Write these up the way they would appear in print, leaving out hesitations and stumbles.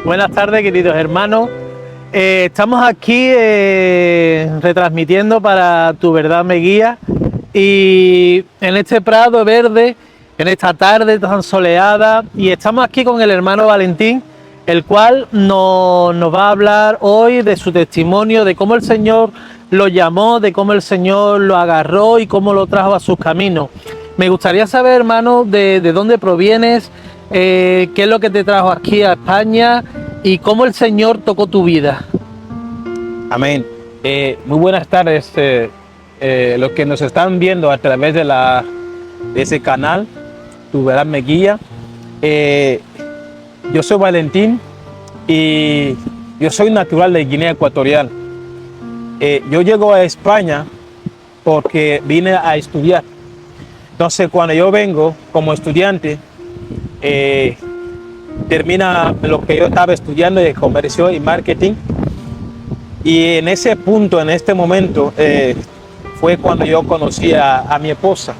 Buenas tardes, queridos hermanos. Estamos aquí retransmitiendo para Tu Verdad Me Guía, y en este prado verde, en esta tarde tan soleada, y estamos aquí con el hermano Valentín, el cual nos va a hablar hoy de su testimonio, de cómo el Señor lo llamó, de cómo el Señor lo agarró y cómo lo trajo a sus caminos. Me gustaría saber, hermano, de dónde provienes, qué es lo que te trajo aquí a España y cómo el Señor tocó tu vida. Amén. Muy buenas tardes, los que nos están viendo a través de ese canal, Tu Verdad Me Guía. Yo soy Valentín y yo soy natural de Guinea Ecuatorial. Yo llego a España porque vine a estudiar. Entonces, cuando yo vengo como estudiante, termina lo que yo estaba estudiando de comercio y marketing. Y en ese punto, en este momento, fue cuando yo conocí a mi esposa,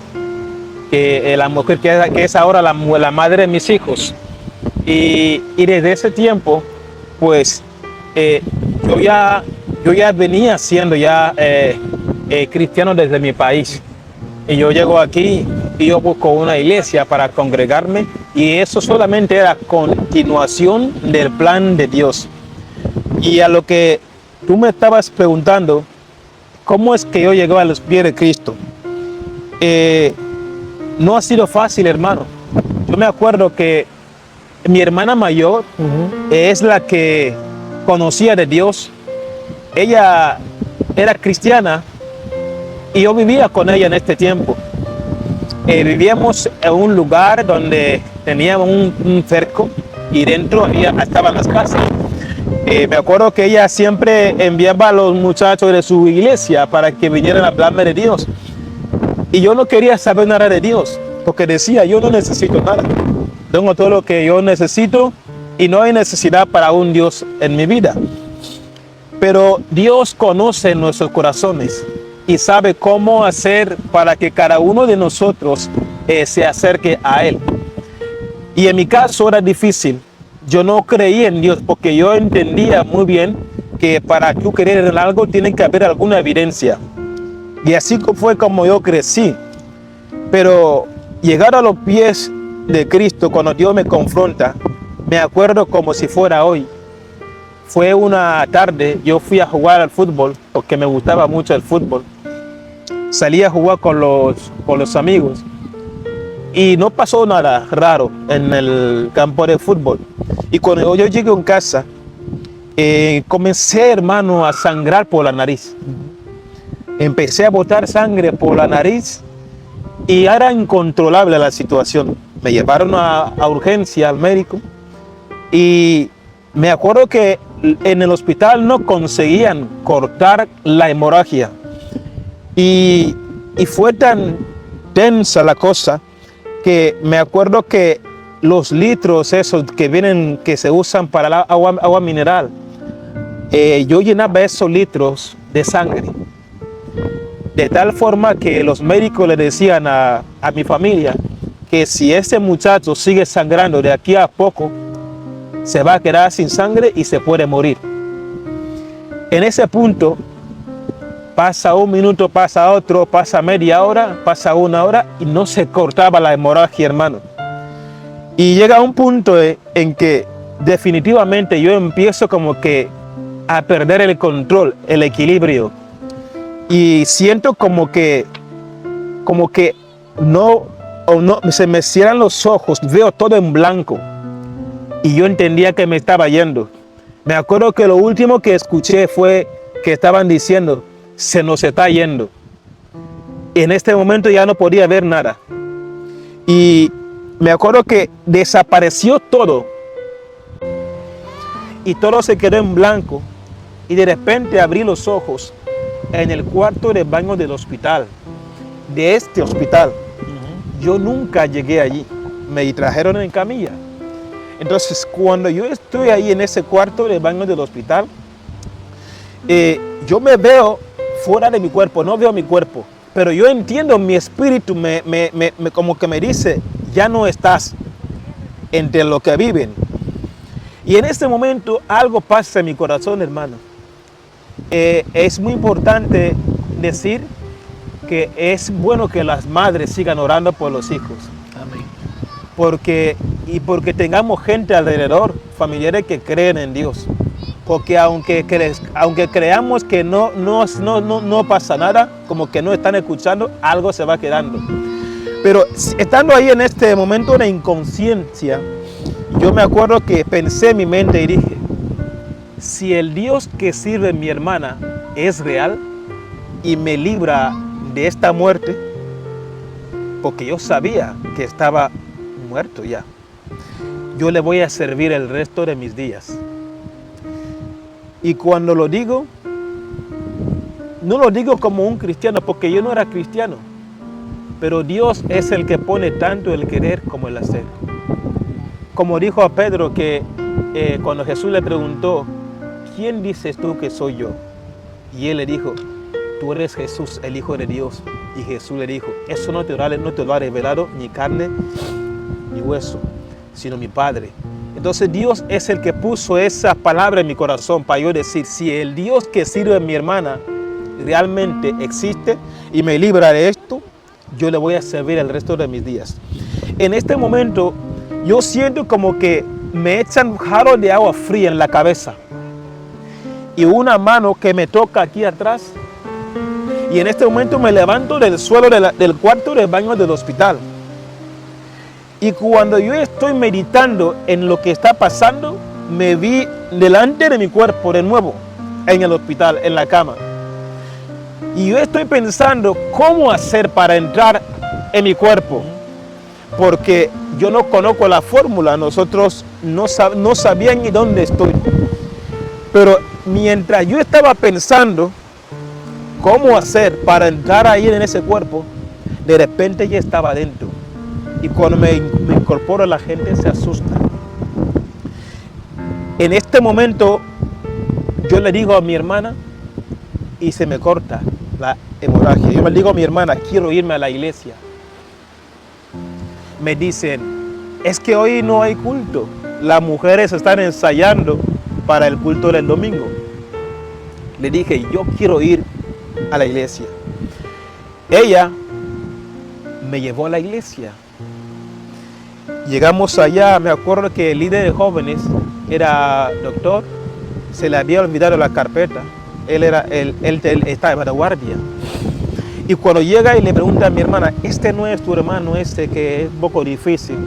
la mujer que es ahora la madre de mis hijos. Y desde ese tiempo, pues, yo ya venía siendo cristiano desde mi país. Y yo llego aquí y yo busco una iglesia para congregarme, y eso solamente era continuación del plan de Dios. Y a lo que tú me estabas preguntando, ¿cómo es que yo llegué a los pies de Cristo? No ha sido fácil, hermano. Yo me acuerdo que mi hermana mayor es la que conocía de Dios. Ella era cristiana y yo vivía con ella en este tiempo. Vivíamos en un lugar donde teníamos un cerco y dentro estaban las casas. Me acuerdo que ella siempre enviaba a los muchachos de su iglesia para que vinieran a hablarme de Dios. Y yo no quería saber nada de Dios, porque decía, yo no necesito nada. Tengo todo lo que yo necesito y no hay necesidad para un Dios en mi vida. Pero Dios conoce nuestros corazones y sabe cómo hacer para que cada uno de nosotros se acerque a Él. Y en mi caso era difícil. Yo no creía en Dios porque yo entendía muy bien que para tú creer en algo tiene que haber alguna evidencia. Y así fue como yo crecí. Pero llegar a los pies de Cristo cuando Dios me confronta, me acuerdo como si fuera hoy. Fue una tarde, yo fui a jugar al fútbol porque me gustaba mucho el fútbol. Salí a jugar con los amigos y no pasó nada raro en el campo de fútbol. Y cuando yo llegué en casa, comencé, hermano, a sangrar por la nariz. Empecé a botar sangre por la nariz y era incontrolable la situación. Me llevaron a urgencia al médico y me acuerdo que en el hospital no conseguían cortar la hemorragia. Y fue tan tensa la cosa que me acuerdo que los litros esos que se usan para el agua mineral, yo llenaba esos litros de sangre. De tal forma que los médicos le decían a mi familia que si ese muchacho sigue sangrando de aquí a poco, se va a quedar sin sangre y se puede morir. En ese punto, pasa un minuto, pasa otro, pasa media hora, pasa una hora y no se cortaba la hemorragia, hermano. Y llega un punto en que definitivamente yo empiezo como que a perder el control, el equilibrio. Y siento como que no se me cierran los ojos, veo todo en blanco. Y yo entendía que me estaba yendo. Me acuerdo que lo último que escuché fue que estaban diciendo, se nos está yendo. En este momento ya no podía ver nada. Y me acuerdo que desapareció todo. Y todo se quedó en blanco. Y de repente abrí los ojos en el cuarto de baño del hospital. De este hospital. Yo nunca llegué allí. Me trajeron en camilla. Entonces, cuando yo estoy ahí en ese cuarto de baño del hospital, yo me veo fuera de mi cuerpo, no veo mi cuerpo, pero yo entiendo, mi espíritu como que me dice, ya no estás entre los que viven. Y en este momento algo pasa en mi corazón, hermano. Es muy importante decir que es bueno que las madres sigan orando por los hijos. Amén. Porque tengamos gente alrededor, familiares que creen en Dios. Porque aunque creamos que no pasa nada, como que no están escuchando, algo se va quedando. Pero estando ahí en este momento de inconsciencia, yo me acuerdo que pensé en mi mente y dije, si el Dios que sirve mi hermana es real y me libra de esta muerte, porque yo sabía que estaba muerto ya, yo le voy a servir el resto de mis días. Y cuando lo digo, no lo digo como un cristiano, porque yo no era cristiano, pero Dios es el que pone tanto el querer como el hacer. Como dijo a Pedro que cuando Jesús le preguntó, ¿quién dices tú que soy yo? Y él le dijo, tú eres Jesús, el Hijo de Dios. Y Jesús le dijo, eso no te lo ha revelado ni carne ni hueso, sino mi Padre. Entonces Dios es el que puso esa palabra en mi corazón para yo decir, si el Dios que sirve a mi hermana realmente existe y me libra de esto, yo le voy a servir el resto de mis días. En este momento yo siento como que me echan un jarro de agua fría en la cabeza y una mano que me toca aquí atrás, y en este momento me levanto del suelo del cuarto de baño del hospital. Y cuando yo estoy meditando en lo que está pasando, me vi delante de mi cuerpo de nuevo en el hospital, en la cama. Y yo estoy pensando cómo hacer para entrar en mi cuerpo, porque yo no conozco la fórmula, nosotros no sabían ni dónde estoy. Pero mientras yo estaba pensando cómo hacer para entrar ahí en ese cuerpo, de repente ya estaba dentro. Y cuando me incorporo, la gente se asusta. En este momento yo le digo a mi hermana y se me corta la hemorragia. Yo le digo a mi hermana, quiero irme a la iglesia. Me dicen, es que hoy no hay culto. Las mujeres están ensayando para el culto del domingo. Le dije, yo quiero ir a la iglesia. Ella me llevó a la iglesia. Llegamos allá, me acuerdo que el líder de jóvenes era doctor, se le había olvidado la carpeta, él estaba de guardia. Y cuando llega y le pregunta a mi hermana, ¿este no es tu hermano que es un poco difícil?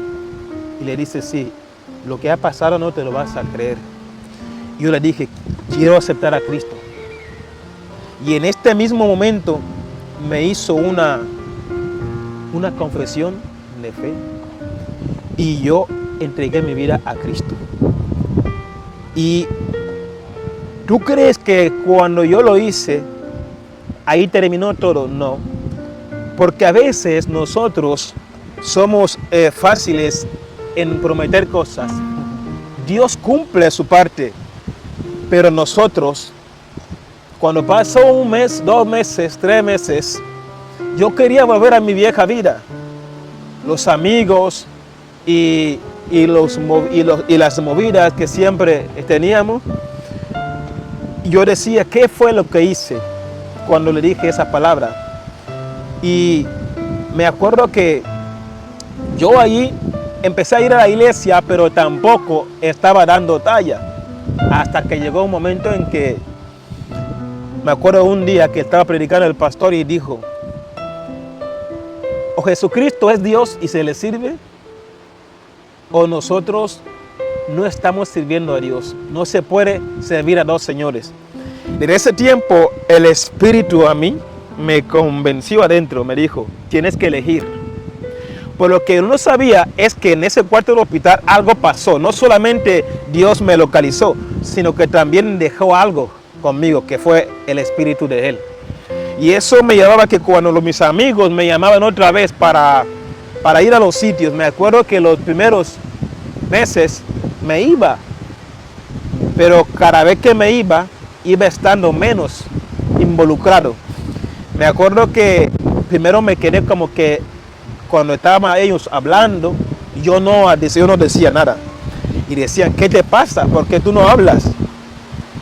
Y le dice, sí, lo que ha pasado no te lo vas a creer. Y yo le dije, quiero aceptar a Cristo. Y en este mismo momento me hizo una confesión de fe. Y yo entregué mi vida a Cristo. Y ¿tú crees que cuando yo lo hice, ahí terminó todo? No. Porque a veces nosotros somos fáciles en prometer cosas. Dios cumple su parte. Pero nosotros, cuando pasó un mes, 2 meses, 3 meses, yo quería volver a mi vieja vida. Los amigos y las movidas que siempre teníamos. Yo decía, ¿qué fue lo que hice cuando le dije esa palabra? Y me acuerdo que yo ahí empecé a ir a la iglesia, pero tampoco estaba dando talla. Hasta que llegó un momento en que, me acuerdo un día que estaba predicando el pastor y dijo, o Jesucristo es Dios y se le sirve, o nosotros no estamos sirviendo a Dios. No se puede servir a 2 señores. Desde ese tiempo el Espíritu a mí me convenció adentro, me dijo, tienes que elegir. Por lo que no sabía es que en ese cuarto del hospital algo pasó. No solamente Dios me localizó, sino que también dejó algo conmigo, que fue el Espíritu de Él. Y eso me llevaba que cuando mis amigos me llamaban otra vez para ir a los sitios, me acuerdo que los primeros meses me iba, pero cada vez que me iba estando menos involucrado. Me acuerdo que primero me quedé como que cuando estaban ellos hablando, yo no decía nada. Y decían, ¿qué te pasa? ¿Por qué tú no hablas?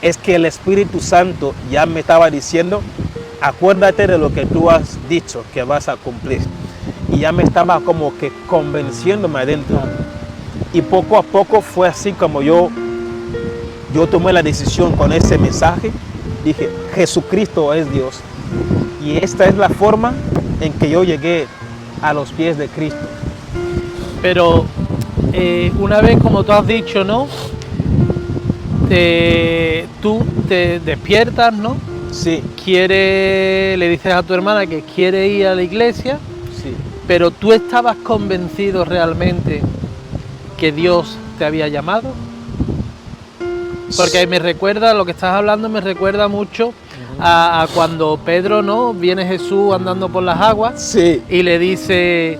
Es que el Espíritu Santo ya me estaba diciendo, acuérdate de lo que tú has dicho que vas a cumplir. Y ya me estaba como que convenciéndome adentro. Y poco a poco fue así como yo tomé la decisión con ese mensaje. Dije, Jesucristo es Dios. Y esta es la forma en que yo llegué a los pies de Cristo. Pero una vez, como tú has dicho, ¿no? Tú te despiertas, ¿no? Sí. Le dices a tu hermana que quiere ir a la iglesia, Sí. pero tú estabas convencido realmente que Dios te había llamado. Porque me recuerda, lo que estás hablando me recuerda mucho a cuando Pedro, ¿no? Viene Jesús andando por las aguas, Sí. y le dice,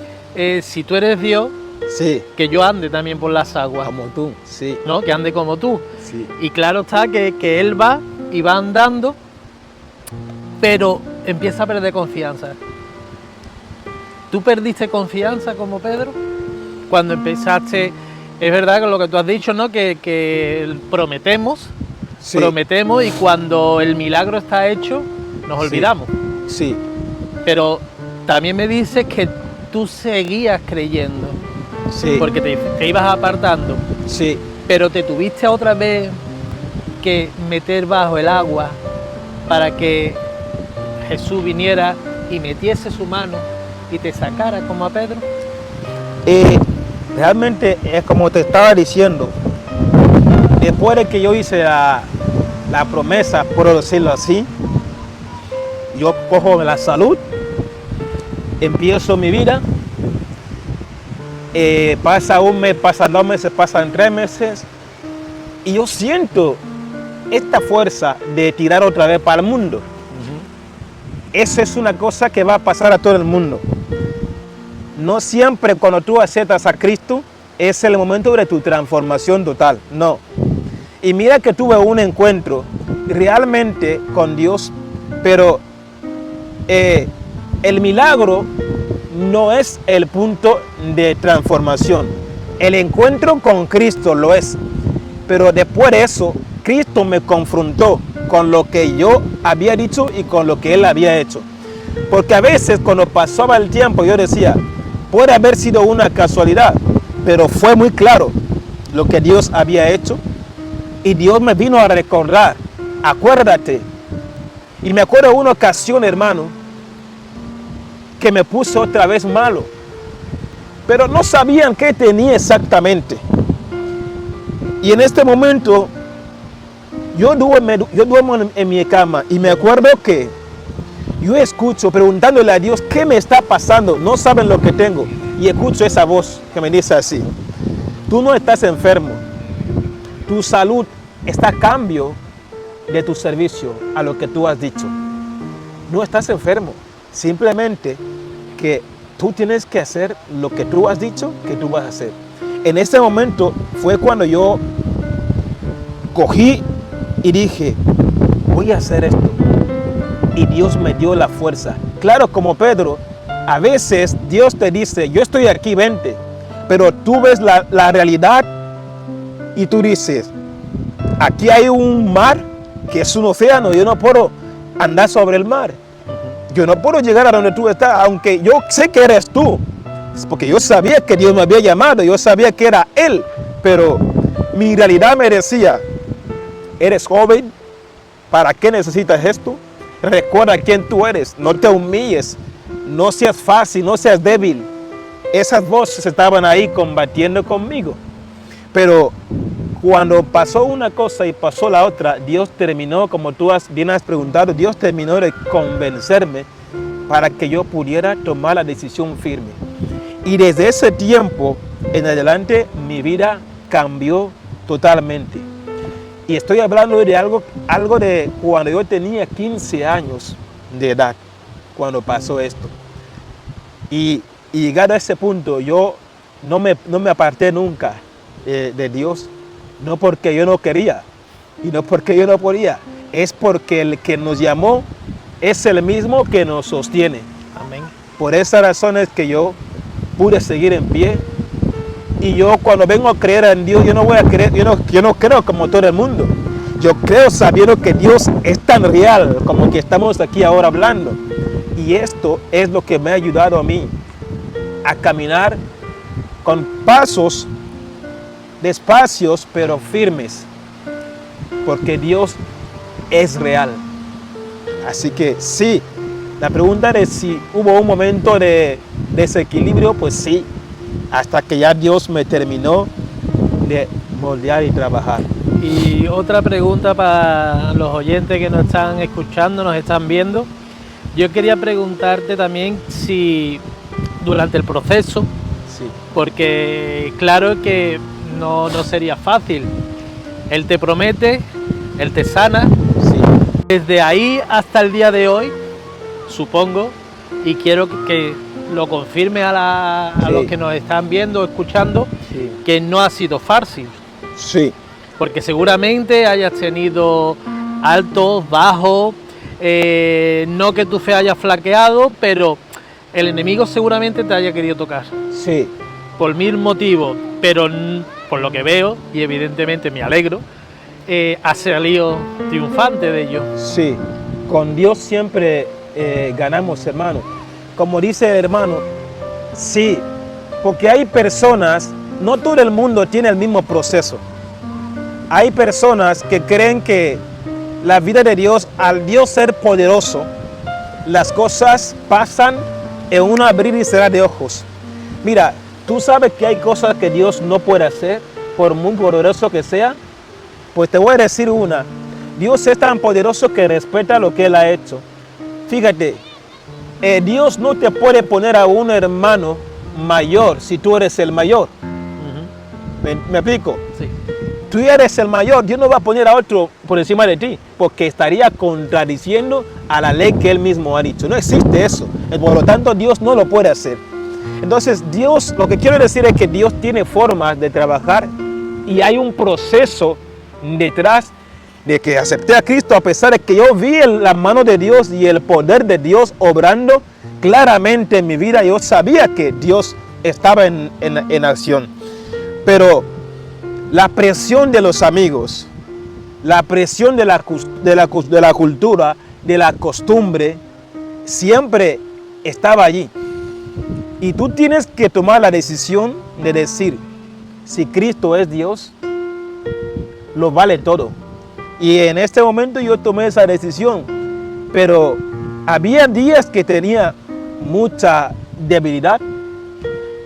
si tú eres Dios, Sí. que yo ande también por las aguas, Como tú. Sí. ¿no? Que ande como tú. Sí. Y claro está que él va y va andando, pero empieza a perder confianza. ¿Tú perdiste confianza como Pedro? Cuando empezaste, es verdad que lo que tú has dicho, ¿no? Que prometemos, Sí. prometemos, y cuando el milagro está hecho, nos olvidamos. Sí. Pero también me dices que tú seguías creyendo, Sí. porque te ibas apartando, Sí. pero te tuviste otra vez que meter bajo el agua para que Jesús viniera y metiese su mano y te sacara como a Pedro. Realmente es como te estaba diciendo, después de que yo hice la promesa, por decirlo así, yo cojo la salud, empiezo mi vida, pasa un mes, pasan 2 meses, pasan 3 meses, y yo siento esta fuerza de tirar otra vez para el mundo. Esa es una cosa que va a pasar a todo el mundo. No siempre cuando tú aceptas a Cristo es el momento de tu transformación total, no. Y mira que tuve un encuentro realmente con Dios, pero el milagro no es el punto de transformación. El encuentro con Cristo lo es, pero después de eso, Cristo me confrontó con lo que yo había dicho y con lo que Él había hecho. Porque a veces cuando pasaba el tiempo yo decía, puede haber sido una casualidad, pero fue muy claro lo que Dios había hecho y Dios me vino a recordar, acuérdate. Y me acuerdo de una ocasión, hermano, que me puso otra vez malo, pero no sabían qué tenía exactamente. Y en este momento yo duermo en mi cama y me acuerdo que yo escucho preguntándole a Dios qué me está pasando, no saben lo que tengo, y escucho esa voz que me dice así, tú no estás enfermo, tu salud está a cambio de tu servicio a lo que tú has dicho. No estás enfermo, simplemente que tú tienes que hacer lo que tú has dicho que tú vas a hacer. En ese momento fue cuando yo cogí y dije, voy a hacer esto. Y Dios me dio la fuerza. Claro, como Pedro, a veces Dios te dice, yo estoy aquí, vente. Pero tú ves la realidad y tú dices, aquí hay un mar que es un océano, yo no puedo andar sobre el mar. Yo no puedo llegar a donde tú estás, aunque yo sé que eres tú. Es porque yo sabía que Dios me había llamado, yo sabía que era Él. Pero mi realidad me decía, eres joven, ¿para qué necesitas esto? Recuerda quién tú eres, no te humilles, no seas fácil, no seas débil. Esas voces estaban ahí combatiendo conmigo. Pero cuando pasó una cosa y pasó la otra, Dios terminó, como tú bien has preguntado, Dios terminó de convencerme para que yo pudiera tomar la decisión firme. Y desde ese tiempo en adelante mi vida cambió totalmente. Y estoy hablando de algo de cuando yo tenía 15 años de edad, cuando pasó esto. Y llegado a ese punto, yo no me aparté nunca de Dios, no porque yo no quería y no porque yo no podía, es porque el que nos llamó es el mismo que nos sostiene. Amén. Por esa razón es que yo pude seguir en pie Y yo cuando vengo a creer en Dios, yo no voy a creer, yo no creo como todo el mundo. Yo creo sabiendo que Dios es tan real como que estamos aquí ahora hablando. Y esto es lo que me ha ayudado a mí a caminar con pasos despacios pero firmes. Porque Dios es real. Así que sí, la pregunta es si hubo un momento de desequilibrio, pues sí, hasta que ya Dios me terminó de moldear y trabajar. Y otra pregunta para los oyentes que nos están escuchando, nos están viendo. Yo quería preguntarte también si durante el proceso, Sí. porque claro que no sería fácil. Él te promete, Él te sana. Sí. Desde ahí hasta el día de hoy, supongo, y quiero que lo confirme a Sí. los que nos están viendo o escuchando, Sí. que no ha sido fácil. Sí. Porque seguramente hayas tenido altos, bajos, no que tu fe haya flaqueado, pero el enemigo seguramente te haya querido tocar. Sí. Por mil motivos, pero por lo que veo, y evidentemente me alegro, has salido triunfante de ello. Sí. Con Dios siempre ganamos, hermano. Como dice el hermano, sí, porque hay personas, no todo el mundo tiene el mismo proceso. Hay personas que creen que la vida de Dios, al Dios ser poderoso, las cosas pasan en un abrir y cerrar de ojos. Mira, tú sabes que hay cosas que Dios no puede hacer, por muy poderoso que sea. Pues te voy a decir una. Dios es tan poderoso que respeta lo que Él ha hecho. Fíjate, Dios no te puede poner a un hermano mayor si tú eres el mayor. ¿Me explico? Sí. Tú eres el mayor, Dios no va a poner a otro por encima de ti, porque estaría contradiciendo a la ley que Él mismo ha dicho. No existe eso. Por lo tanto, Dios no lo puede hacer. Entonces, Dios, lo que quiero decir es que Dios tiene formas de trabajar y hay un proceso detrás de que acepté a Cristo, a pesar de que yo vi la mano de Dios y el poder de Dios obrando claramente en mi vida. Yo sabía que Dios estaba en acción. Pero la presión de los amigos, la presión de la cultura, de la costumbre, siempre estaba allí. Y tú tienes que tomar la decisión de decir, si Cristo es Dios, lo vale todo. Y en este momento yo tomé esa decisión, pero había días que tenía mucha debilidad,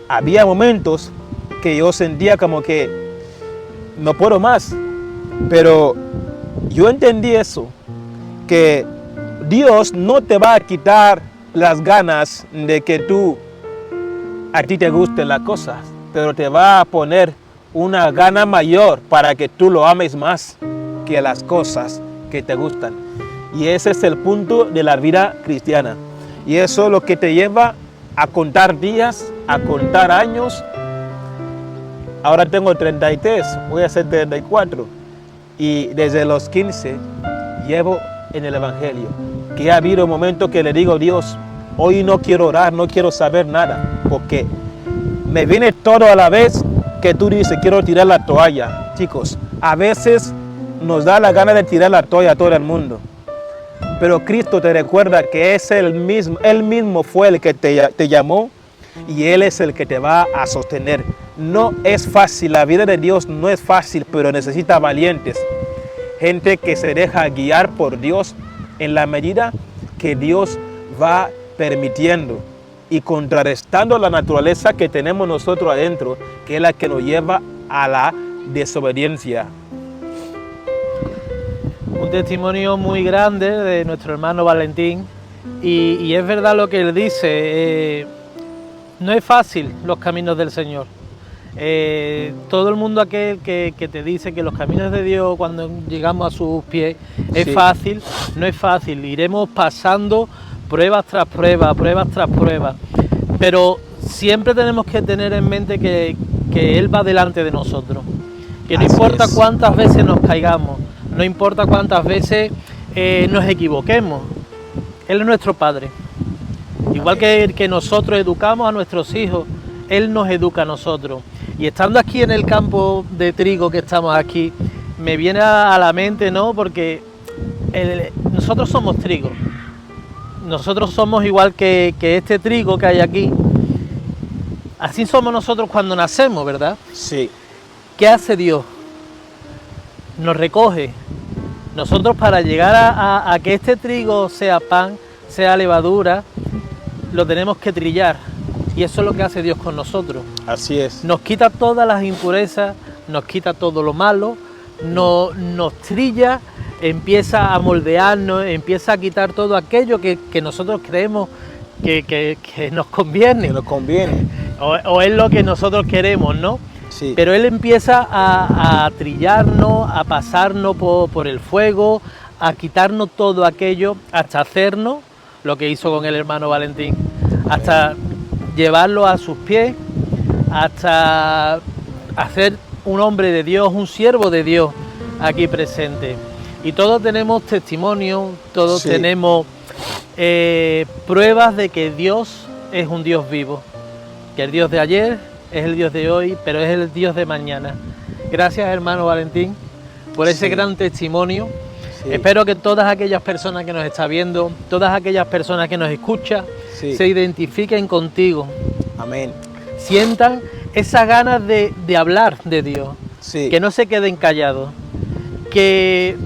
había momentos que yo sentía como que no puedo más, pero yo entendí eso, que Dios no te va a quitar las ganas de que a ti te gusten las cosas, pero te va a poner una gana mayor para que tú lo ames más que las cosas que te gustan. Y ese es el punto de la vida cristiana. Y eso es lo que te lleva a contar días, a contar años. Ahora tengo 33, voy a ser 34. Y desde los 15 llevo en el Evangelio. Que ha habido momentos que le digo, Dios, hoy no quiero orar, no quiero saber nada. Porque me viene todo a la vez que tú dices, quiero tirar la toalla. Chicos, a veces nos da la gana de tirar la toalla a todo el mundo. Pero Cristo te recuerda que es Él mismo fue el que te llamó y Él es el que te va a sostener. No es fácil, la vida de Dios no es fácil, pero necesita valientes. Gente que se deja guiar por Dios en la medida que Dios va permitiendo y contrarrestando la naturaleza que tenemos nosotros adentro, que es la que nos lleva a la desobediencia. Un testimonio muy grande de nuestro hermano Valentín y es verdad lo que él dice, no es fácil los caminos del Señor. Todo el mundo aquel que te dice que los caminos de Dios cuando llegamos a sus pies es fácil, no es fácil, iremos pasando pruebas tras pruebas, pero siempre tenemos que tener en mente que Él va delante de nosotros, que no importa cuántas veces nos caigamos, no importa cuántas veces nos equivoquemos, Él es nuestro Padre. Igual que nosotros educamos a nuestros hijos, Él nos educa a nosotros. Y estando aquí en el campo de trigo que estamos aquí, me viene a la mente, ¿no? Porque nosotros somos trigo. Nosotros somos igual que este trigo que hay aquí. Así somos nosotros cuando nacemos, ¿verdad? Sí, ¿Qué hace Dios? Nos recoge. Nosotros, para llegar a que este trigo sea pan, sea levadura, lo tenemos que trillar. Y eso es lo que hace Dios con nosotros. así es. Nos quita todas las impurezas, nos quita todo lo malo, nos trilla, empieza a moldearnos, empieza a quitar todo aquello que nosotros creemos que nos conviene. Que nos conviene. O es lo que nosotros queremos, ¿no? Sí. Pero Él empieza a trillarnos, a pasarnos por el fuego, a quitarnos todo aquello, hasta hacernos lo que hizo con el hermano Valentín, hasta llevarlo a sus pies, hasta hacer un hombre de Dios, un siervo de Dios aquí presente. Y todos tenemos testimonio, todos Sí. tenemos pruebas de que Dios es un Dios vivo, que el Dios de ayer es el Dios de hoy, pero es el Dios de mañana. Gracias, hermano Valentín, por ese Sí. gran testimonio. Sí. Espero que todas aquellas personas que nos están viendo, todas aquellas personas que nos escuchan, Sí. se identifiquen contigo, Amén. sientan esas ganas de hablar de Dios, Sí. que no se queden callados, que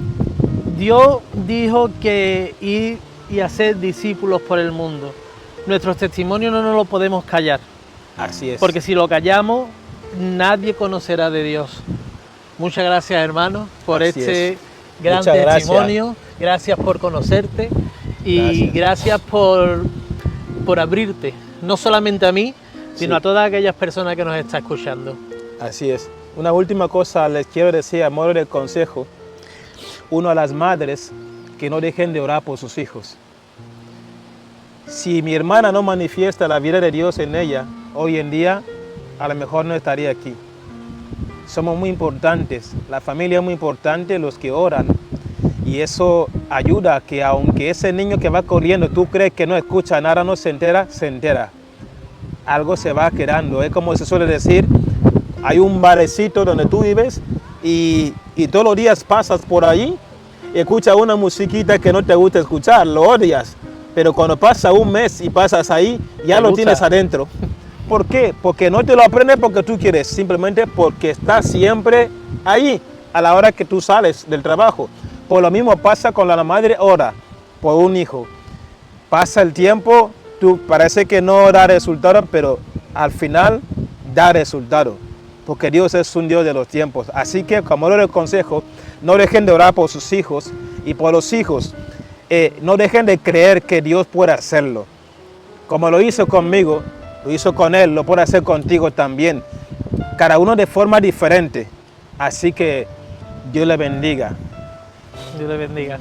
Dios dijo que ir y hacer discípulos por el mundo. Nuestros testimonios no nos lo podemos callar, Así es. porque si lo callamos, nadie conocerá de Dios. Muchas gracias, hermano, por Así este es. gran Muchas gracias. testimonio. Gracias por conocerte y gracias por abrirte, no solamente a mí, sino Sí. a todas aquellas personas que nos están escuchando. Así es. Una última cosa les quiero decir a modo de consejo. Uno, a las madres que no dejen de orar por sus hijos. Si mi hermana no manifiesta la vida de Dios en ella, hoy en día a lo mejor no estaría aquí. Somos muy importantes, la familia es muy importante, los que oran. Y eso ayuda a que aunque ese niño que va corriendo, tú crees que no escucha nada, no se entera, se entera. Algo se va quedando. Es como se suele decir, hay un barecito donde tú vives y todos los días pasas por allí y escuchas una musiquita que no te gusta escuchar, lo odias. Pero cuando pasa un mes y pasas ahí, ya Te lo gusta. tienes adentro. ¿Por qué? Porque no te lo aprendes porque tú quieres, simplemente porque está siempre ahí a la hora que tú sales del trabajo. Por lo mismo pasa con la madre ora por un hijo. Pasa el tiempo, tú parece que no da resultado, pero al final da resultado. Porque Dios es un Dios de los tiempos. Así que, como les consejo, no dejen de orar por sus hijos y por los hijos. No dejen de creer que Dios puede hacerlo. Como lo hizo conmigo, lo hizo con él, lo puede hacer contigo también. Cada uno de forma diferente. Así que Dios le bendiga. Dios le bendiga.